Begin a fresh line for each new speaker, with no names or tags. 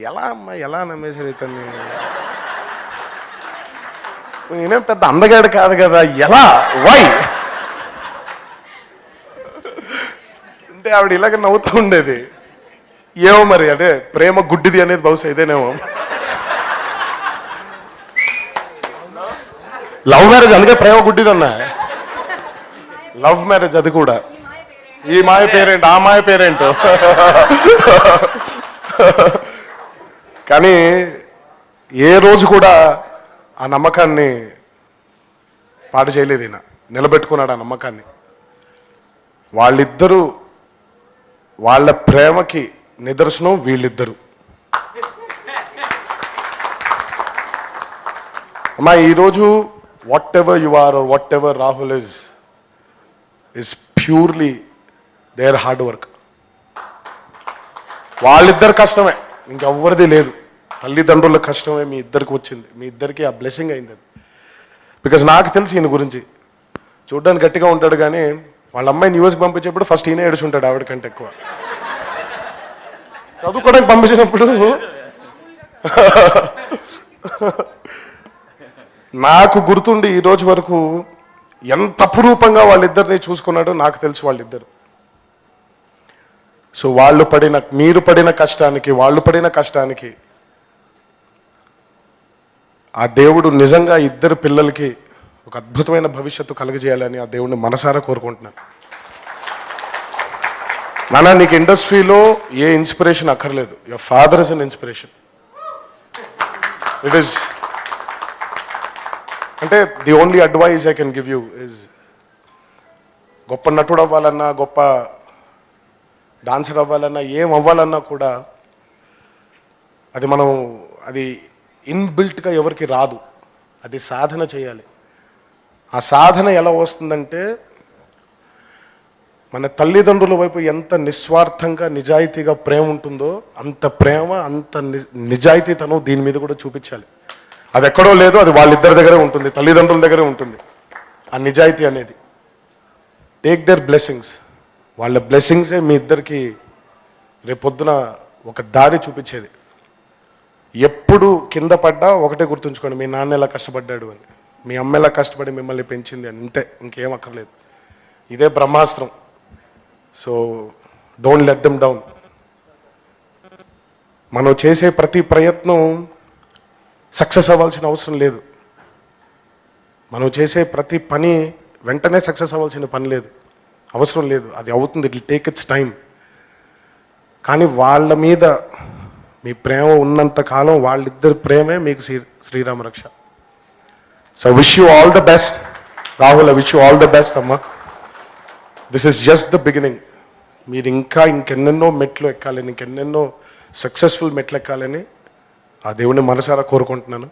ఎలా అమ్మా ఎలా నమ్మేసారు ఇతన్ని? నేనేం పెద్ద అందగాడు కాదు కదా, ఎలా వై అంటే ఆవిడ ఇలాగ నవ్వుతూ ఉండేది. ఏమో మరి అంటే ప్రేమ గుడ్డిది అనేది బహుశా ఇదేనేమో. లవ్ మ్యారేజ్ అందుకే ప్రేమ గుడ్డిది అన్నా. లవ్ మ్యారేజ్ అది కూడా. ఈ మాయ పేరేంటి ఆ మాయ పేరేంటో. కానీ ఏ రోజు కూడా ఆ నమ్మకాన్ని పాడు చేయలేదు. ఈయన నిలబెట్టుకున్నాడు ఆ నమ్మకాన్ని. వాళ్ళిద్దరూ వాళ్ళ ప్రేమకి నిదర్శనం వీళ్ళిద్దరు. అమ్మా ఈరోజు whatever you are are whatever Rahul is purely their hard work. వాళ్ళిద్దరు కష్టమే, ఇంకెవ్వరిది లేదు. తల్లిదండ్రుల కష్టమే మీ ఇద్దరికి వచ్చింది, మీ ఇద్దరికి ఆ బ్లెస్సింగ్ అయింది అది. బికాజ్ నాకు తెలిసి ఈయన గురించి చూడ్డానికి గట్టిగా ఉంటాడు, కానీ వాళ్ళ అమ్మాయిని న్యూస్కి పంపించేప్పుడు ఫస్ట్ ఈయన ఏడుచుంటాడు ఆవిడకంటే ఎక్కువ. చదువుకోవడానికి పంపించినప్పుడు నాకు గుర్తుండి ఈ రోజు వరకు ఎంత అపురూపంగా వాళ్ళిద్దరిని చూసుకున్నాడో నాకు తెలుసు వాళ్ళిద్దరు. సో మీరు పడిన కష్టానికి వాళ్ళు పడిన కష్టానికి ఆ దేవుడు నిజంగా ఇద్దరు పిల్లలకి ఒక అద్భుతమైన భవిష్యత్తు కలుగజేయాలని ఆ దేవుడిని మనసారా కోరుకుంటున్నాను. నాన్న నీకు ఇండస్ట్రీలో ఏ ఇన్స్పిరేషన్ అక్కర్లేదు. Your father is an inspiration. It is అంటే the only advice I can give you is గొప్ప నటుడు అవ్వాలన్నా, గొప్ప డాన్సర్ అవ్వాలన్నా, ఏం అవ్వాలన్నా కూడా అది ఇన్బిల్ట్గా ఎవరికి రాదు. అది సాధన చేయాలి. ఆ సాధన ఎలా వస్తుందంటే మన తల్లిదండ్రుల వైపు ఎంత నిస్వార్థంగా నిజాయితీగా ప్రేమ ఉంటుందో అంత ప్రేమ అంత నిజాయితీతనం దీని మీద కూడా చూపించాలి. అది ఎక్కడో లేదు, అది వాళ్ళిద్దరి దగ్గరే ఉంటుంది, తల్లిదండ్రుల దగ్గరే ఉంటుంది ఆ నిజాయితీ అనేది. Take their blessings. వాళ్ళ బ్లెస్సింగ్సే మీ ఇద్దరికి రేపొద్దున ఒక దారి చూపించేది. ఎప్పుడు కింద పడ్డా ఒకటే గుర్తుంచుకోండి, మీ నాన్న ఎలా కష్టపడ్డాడు అని, మీ అమ్మ ఎలా కష్టపడి మిమ్మల్ని పెంచింది అని. ఇంతే, ఇంకేం అక్కర్లేదు. ఇదే బ్రహ్మాస్త్రం. So don't let them down. మనం చేసే ప్రతి ప్రయత్నం సక్సెస్ అవ్వాల్సిన అవసరం లేదు. మనం చేసే ప్రతి పని వెంటనే సక్సెస్ అవ్వాల్సిన పని లేదు, అవసరం లేదు. అది అవుతుంది, it will take its time. కానీ వాళ్ళ మీద మీ ప్రేమ ఉన్నంత కాలం వాళ్ళిద్దరి ప్రేమే మీకు శ్రీరామ రక్ష. So wish you all the best Rahul. I wish you all the best అమ్మా. This is just the beginning. మీరు ఇంకెన్నెన్నో మెట్లు ఎక్కాలని, ఇంకెన్నెన్నో సక్సెస్ఫుల్ మెట్లు ఎక్కాలని ఆ దేవుడిని మనసారా కోరుకుంటున్నాను.